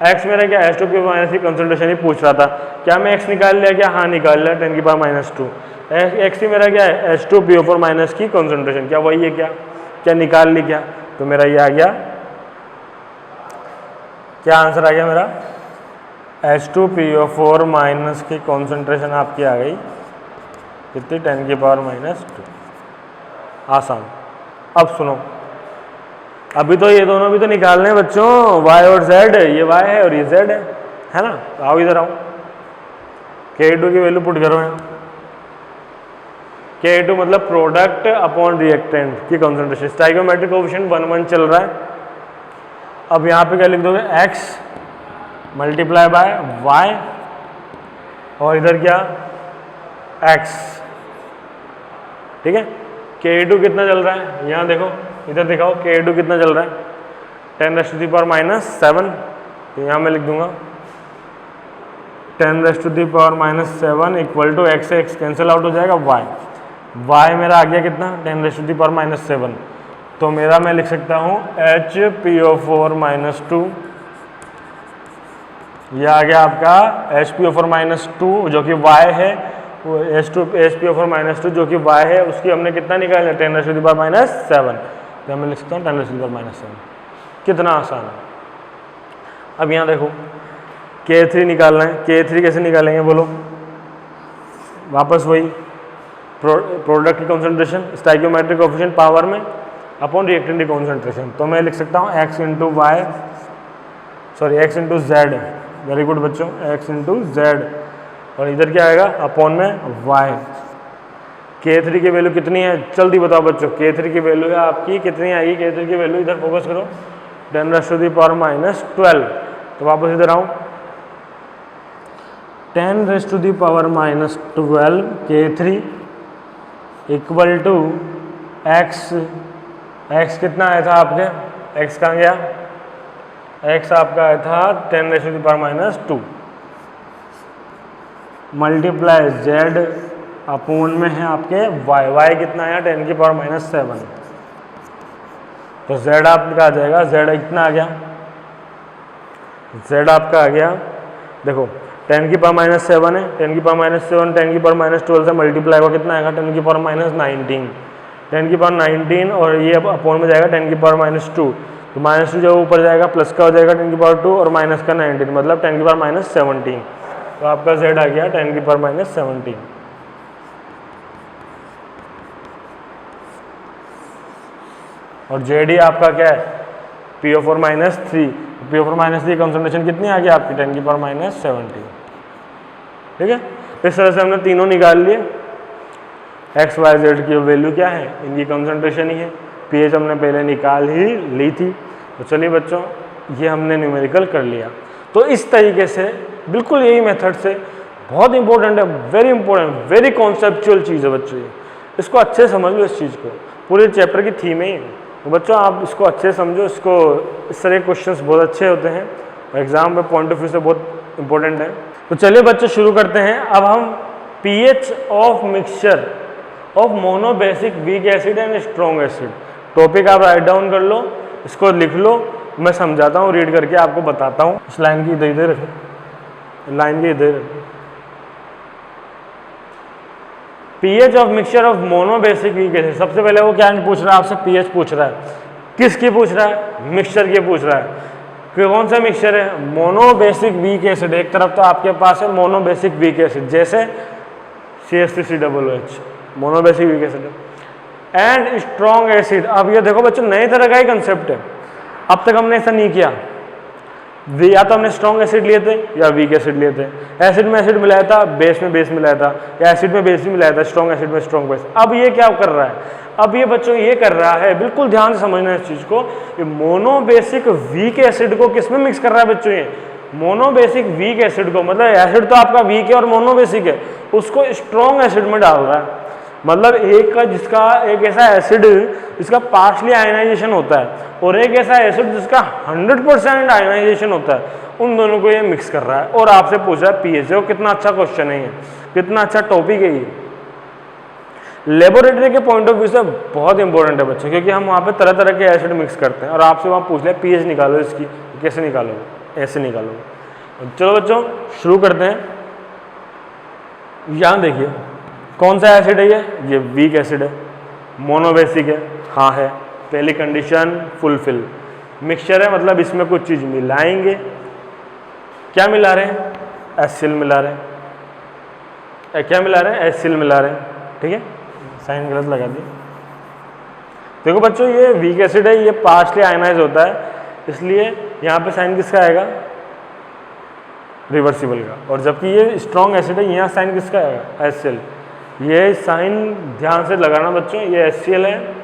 x मेरा क्या है? H2PO4 माइनस की कंसंट्रेशन ही पूछ रहा था। क्या मैं x निकाल लिया क्या? हाँ निकाल लिया, 10⁻²। x ही मेरा क्या है? H2PO4 माइनस की कंसंट्रेशन। क्या वही है? क्या निकाल ली क्या? तो मेरा ये आ गया, क्या आंसर आ गया मेरा? H2PO4 माइनस की कॉन्सेंट्रेशन आपकी आ गई कितनी? 10⁻²। आसान। अब सुनो, अभी तो ये दोनों भी तो निकालने हैं बच्चों, y और z। ये y है और ये z है ना। तो आओ इधर आओ, K2 की वैल्यू पुट करो यहाँ। K2 मतलब प्रोडक्ट अपॉन रिएक्टेंट की कॉन्सेंट्रेशन। स्टोइकियोमेट्रिक कोएफिशिएंट 1 चल रहा है। अब यहाँ पे क्या लिख दोगे? x मल्टीप्लाई बाय y और इधर क्या? x। ठीक है। K2 कितना चल रहा है? यहाँ देखो, इधर दिखाओ K2 कितना चल रहा है? 10⁻⁷। तो यहाँ मैं लिख दूंगा 10⁻⁷ इक्वल टू x से x कैंसिल आउट हो जाएगा, y मेरा आ गया कितना? 10⁻⁷। तो मेरा मैं लिख सकता हूँ HPO4 -2। यह आ गया आपका HPO4 -2 जो कि y है, वो HPO4 -2 जो कि y है, उसकी हमने कितना निकाला? 10⁻⁷। तो मैं लिख सकता हूँ 10⁻⁷। कितना आसान है। अब यहाँ देखो, K3 निकालना है। K3 कैसे निकालेंगे बोलो? वापस वही प्रोडक्ट की कॉन्सेंट्रेशन स्टोइकियोमेट्रिक कोएफिशिएंट पावर में अपॉन रिएक्टेंट की कॉन्सेंट्रेशन। तो मैं लिख सकता हूँ x into z। Very good बच्चों, x इंटू z। और इधर क्या आएगा? अपॉन में y। K3 की वैल्यू कितनी है? जल्दी बताओ बच्चों, K3 की वैल्यू है आपकी कितनी आएगी? K3 की वैल्यू इधर फोकस करो, 10⁻⁻12। तो वापस इधर आओ, 10⁻⁻12 K3 इक्वल टू x कितना आया था आपके? x कहाँ गया? x आपका आया था 10⁻⁻2 मल्टीप्लाई z अपूर्ण में है आपके y कितना आया? 10⁻⁷। तो z आपका आ जाएगा, z कितना आ गया? z आपका आ गया, देखो 10⁻⁷ है, 10⁻⁷ 10⁻12 से मल्टीप्लाई हुआ कितना आएगा? 10⁻⁹। 10⁻⁹ और ये अपॉन में जाएगा 10⁻⁻2। तो -2 जब ऊपर जाएगा प्लस का हो जाएगा 10⁻2 और माइनस का 19 मतलब 10⁻⁻17। तो आपका z आ गया 10⁻⁻17। और जेडी आपका क्या है? PO4 -3। PO4 -3 कंसंट्रेशन कितनी आ गई आपकी? 10⁻⁻17। ठीक है। इस तरह से हमने तीनों निकाल लिए। x y z की वैल्यू क्या है? इनकी कंसंट्रेशन ही है। pH हमने पहले निकाल ही ली थी। तो चलिए बच्चों, ये हमने न्यूमेरिकल कर लिया। तो इस तरीके से बिल्कुल यही मेथड से, बहुत इंपॉर्टेंट है, वेरी इंपॉर्टेंट, वेरी कॉन्सेप्चुअल चीज़ है बच्चों ये। इसको अच्छे समझ लो, इस चीज़ को पूरे चैप्टर की थीम ही है। तो बच्चों आप इसको अच्छे समझो, इसको इस तरह के क्वेश्चंस बहुत अच्छे होते हैं और एग्जाम में पॉइंट ऑफ व्यू से बहुत इंपॉर्टेंट है। तो चलिए बच्चों शुरू करते हैं। अब हम pH of mixture of monobasic weak acid and strong acid, topic आप राइट डाउन कर लो, इसको लिख लो, मैं समझाता हूँ, रीड करके आपको बताता हूँ। इस लाइन की इधर इधर रखें, लाइन की इधर pH of mixture of mono basic weak acid, सबसे पहले वो क्या पूछ रहा है आपसे, पीएच पूछ रहा है, किसकी पूछ रहा है, मिक्सचर की पूछ रहा है कि कौन सा मिक्सचर है, मोनो बेसिक वीक एसिड। एक तरफ तो आपके पास है मोनो बेसिक वीक एसिड जैसे CH3COOH, mono basic weak acid and strong acid. अब ये देखो बच्चों नई तरह का ही कंसेप्ट है, अब तक हमने ऐसा नहीं किया, या तो हमने स्ट्रॉन्ग एसिड लिए थे या वीक एसिड लिए थे, एसिड में एसिड मिलाया था, बेस में बेस मिलाया था, या एसिड में बेस भी मिलाया था, स्ट्रॉन्ग एसिड में स्ट्रॉन्ग बेस। अब ये क्या कर रहा है, अब ये बच्चों ये कर रहा है, बिल्कुल ध्यान से समझना इस चीज को, ये मोनो बेसिक वीक एसिड को किस में मिक्स कर रहा है बच्चों, ये मोनो बेसिक वीक एसिड को, मतलब एसिड तो आपका वीक है और मोनो बेसिक है, उसको स्ट्रॉन्ग एसिड में डाल रहा है। मतलब एक का जिसका एक ऐसा एसिड जिसका पार्शली आयनाइजेशन होता है और एक ऐसा एसिड जिसका 100% आयनाइजेशन होता है, उन दोनों को ये मिक्स कर रहा है और आपसे पूछ रहा है पीएच। देखो कितना अच्छा क्वेश्चन है ये, कितना अच्छा टॉपिक है ये, लेबोरेटरी के पॉइंट ऑफ व्यू से बहुत इंपॉर्टेंट है बच्चों, क्योंकि हम वहाँ पे तरह तरह के एसिड मिक्स करते हैं और आपसे वहाँ पूछ लिया पीएच निकालो इसकी, कैसे निकालोगे, ऐसे निकालोगे। चलो बच्चों शुरू करते हैं। यहाँ देखिए कौन सा एसिड है, ये वीक एसिड है, मोनोबेसिक है, हाँ है, पहली कंडीशन फुलफिल। मिक्सचर है मतलब इसमें कुछ चीज़ मिलाएंगे, क्या मिला रहे हैं, एसिल मिला रहे हैं, क्या मिला रहे हैं, एसिल मिला रहे हैं, ठीक है, साइन गलत लगा दिया। देखो बच्चों ये वीक एसिड है, ये पार्शली आयनाइज होता है, इसलिए यहाँ पे साइन किसका आएगा, रिवर्सिबल का, और जबकि ये स्ट्रॉन्ग एसिड है, यहाँ साइन किसका आएगा, एसिल। ये साइन ध्यान से लगाना बच्चों, ये HCl है,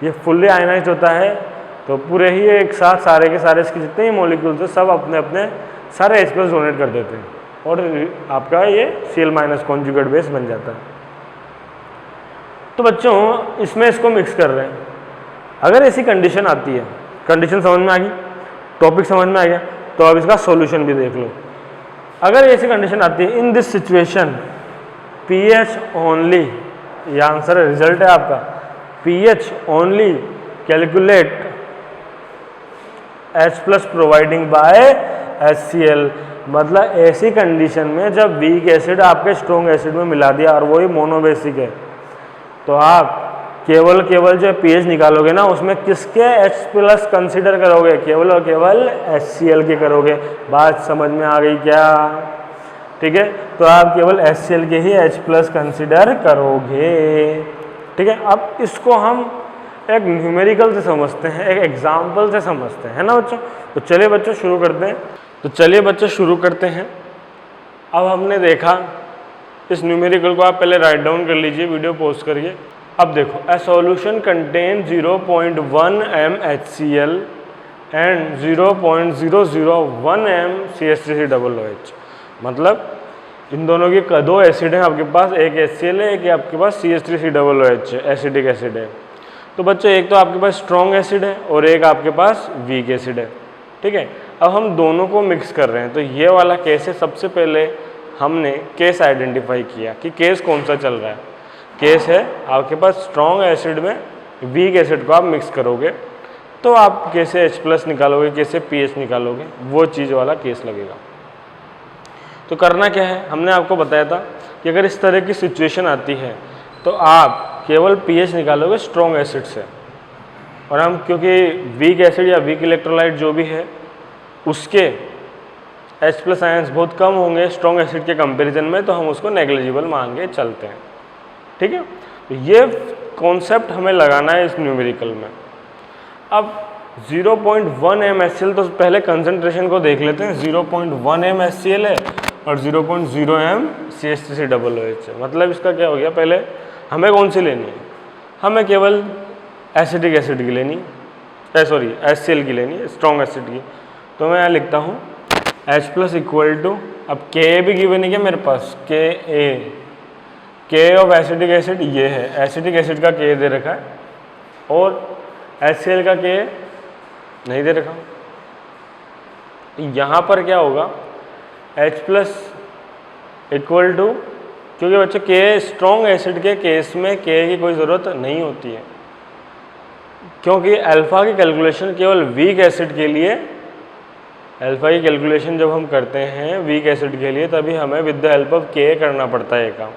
ये फुल्ली आयनाइज होता है, तो पूरे ही एक साथ सारे के सारे इसके जितने ही मॉलिक्यूल्स हैं सब अपने अपने सारे H+ डोनेट कर देते हैं और आपका ये Cl- कॉन्जुगेट बेस बन जाता है। तो बच्चों इसमें इसको मिक्स कर रहे हैं, अगर ऐसी कंडीशन आती है, कंडीशन समझ में आ गई, टॉपिक समझ में आ गया, तो अब इसका सॉल्यूशन भी देख लो। अगर ऐसी कंडीशन आती है, in this situation pH only, ये आंसर है, रिजल्ट है आपका, pH only calculate H+ providing by HCl। मतलब ऐसी कंडीशन में जब वीक एसिड आपके स्ट्रॉन्ग एसिड में मिला दिया और वही मोनोबेसिक है, तो आप केवल जो pH निकालोगे ना, उसमें किसके H+ कंसीडर करोगे, केवल और केवल HCl के करोगे। बात समझ में आ गई क्या, ठीक है, तो आप केवल HCl के ही H+ कंसीडर करोगे, ठीक है। अब इसको हम एक न्यूमेरिकल से समझते हैं, एक एग्जाम्पल से समझते हैं, है ना बच्चों। तो चलिए बच्चों शुरू करते हैं। अब हमने देखा इस न्यूमेरिकल को, आप पहले राइट डाउन कर लीजिए वीडियो पॉज करिए। अब देखो, ए solution contain 0.1 m HCl and 0.001 m CH3COOH। मतलब इन दोनों के दो एसिड हैं आपके पास, एक HCl है, एक आपके पास CH3COOH है, एसिडिक एसिड है। तो बच्चों एक तो आपके पास स्ट्रॉन्ग एसिड है और एक आपके पास वीक एसिड है, ठीक है। अब हम दोनों को मिक्स कर रहे हैं, तो ये वाला केस है। सबसे पहले हमने केस आइडेंटिफाई किया कि केस कौन सा चल रहा है। केस है आपके पास स्ट्रॉन्ग एसिड में वीक एसिड को आप मिक्स करोगे, तो आप कैसे H+ निकालोगे, कैसे pH निकालोगे, वो चीज़ वाला केस लगेगा। तो करना क्या है, हमने आपको बताया था कि अगर इस तरह की सिचुएशन आती है तो आप केवल pH निकालोगे स्ट्रॉन्ग एसिड से, और हम क्योंकि वीक एसिड या वीक इलेक्ट्रोलाइट जो भी है उसके H+ आयंस बहुत कम होंगे स्ट्रॉन्ग एसिड के कंपैरिजन में, तो हम उसको नेग्लिजिबल मान के चलते हैं, ठीक है। तो ये कॉन्सेप्ट हमें लगाना है इस न्यूमेरिकल में। अब 0.1 m HCl, तो पहले कंसंट्रेशन को देख लेते हैं। 0.1 m HCl है और 0.0 m CH3COOH है। मतलब इसका क्या हो गया, पहले हमें कौन सी लेनी है, हमें केवल एसिडिक एसिड की लेनी है, सॉरी HCl की लेनी है, स्ट्रॉन्ग एसिड की। तो मैं यहाँ लिखता हूँ H+ इक्वल टू, अब K भी गिवन है क्या मेरे पास, K ऑफ एसिडिक एसिड ये है, एसिडिक एसिड का K दे रखा है और HCl का K नहीं दे रखा। यहाँ पर क्या होगा, H+ इक्वल टू, क्योंकि बच्चों K स्ट्रॉन्ग एसिड के केस में K की कोई ज़रूरत नहीं होती है, क्योंकि अल्फ़ा की कैलकुलेशन केवल वीक एसिड के लिए, अल्फ़ा की कैलकुलेशन जब हम करते हैं वीक एसिड के लिए, तभी हमें with the help of K करना पड़ता है ये काम।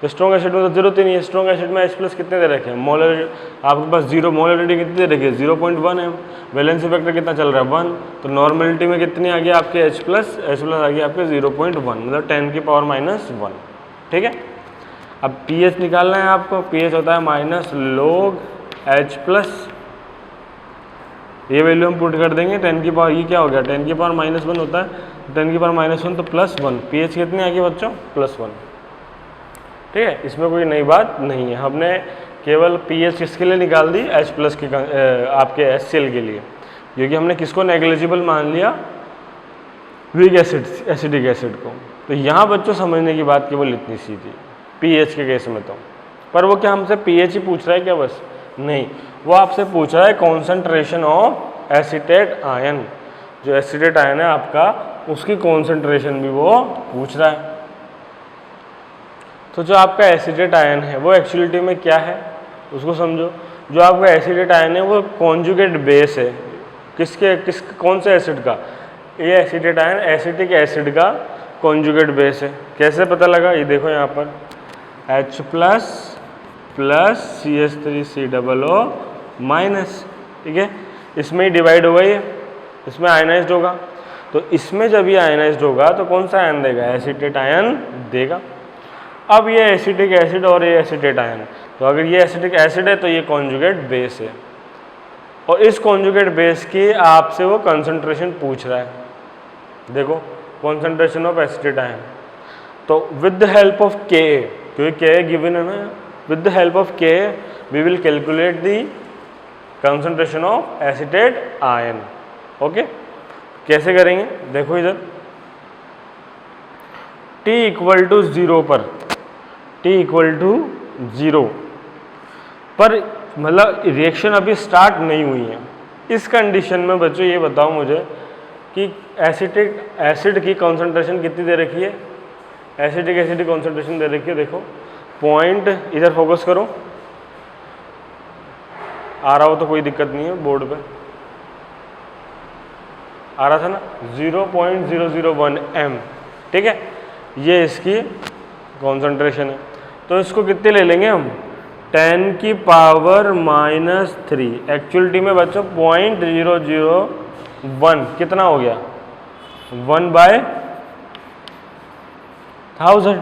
स्ट्रॉन्ग एसिड में तो जरूरत ही नहीं है, स्ट्रॉन्ग एसिड में H प्लस कितने दे रखे हैं, मोलर आपके पास 0, मोलरिटी कितनी दे रखी है 0.1 है, वैलेंसी फैक्टर कितना चल रहा है 1, तो नॉर्मलिटी में कितनी आ गई आपके H प्लस आ गई आपके 0.1 मतलब 10 की पावर -1, ठीक है। अब pH निकालना है आपको, pH होता है माइनस log H प्लस, ये वैल्यू हम पुट कर देंगे 10 की पावर, ये क्या हो गया 10 की पावर -1 होता है, 10 की पावर -1 तो +1, pH कितनी आ गई बच्चों +1, ठीक है। इसमें कोई नई बात नहीं है, हमने केवल pH किसके लिए निकाल दी H प्लस के आपके HCl के लिए, क्योंकि हमने किसको नेग्लिजिबल मान लिया वीक एसिड एसिडिक एसिड को। तो यहाँ बच्चों समझने की बात केवल इतनी सी थी pH के केस में तो, पर वो क्या हमसे pH ही पूछ रहा है क्या बस, नहीं, वो आपसे पूछ रहा है कॉन्सेंट्रेशन ऑफ एसीटेट आयन, जो एसीटेट आयन है आपका उसकी कॉन्सेंट्रेशन भी वो पूछ रहा है। तो जो आपका एसीटेट आयन है वो एक्चुअलिटी में क्या है उसको समझो। जो आपका एसीटेट आयन है वो कॉन्जुगेट बेस है कौन से एसिड का, ये एसीटेट आयन एसिटिक एसिड का कॉन्जुगेट बेस है। कैसे पता लगा, ये देखो यहाँ पर H प्लस CH3COO माइनस, ठीक है, इसमें ही डिवाइड होगा, ये इसमें आयनाइज्ड होगा, तो इसमें जब ये आयनाइज्ड होगा तो कौन सा आयन देगा, एसीटेट आयन देगा। अब ये एसिटिक एसिड और ये एसीटेट आयन, तो अगर ये एसिटिक एसिड है तो ये कॉन्जुगेट बेस है, और इस कॉन्जुगेट बेस की आपसे वो कंसंट्रेशन पूछ रहा है। देखो कॉन्सेंट्रेशन ऑफ एसिटेट आयन, तो with the help of K, क्योंकि K गिवन है ना, with the help of K we will calculate the concentration of acetate ion. Okay, कैसे करेंगे देखो इधर, T इक्वल टू 0 पर, T इक्वल टू 0 पर मतलब रिएक्शन अभी स्टार्ट नहीं हुई है। इस कंडीशन में बच्चों ये बताओ मुझे कि एसिटिक एसिड की कॉन्सेंट्रेशन कितनी दे रखी है, एसिटिक एसिड की कॉन्सेंट्रेशन दे रखी है, देखो पॉइंट इधर फोकस करो, आ रहा हो तो कोई दिक्कत नहीं है, बोर्ड पे आ रहा था ना 0.001 m, ठीक है, ये इसकी कॉन्सेंट्रेशन है। तो इसको कितने ले लेंगे हम 10 की पावर -3, एक्चुअलिटी में बच्चों 0.001 कितना हो गया 1/1000,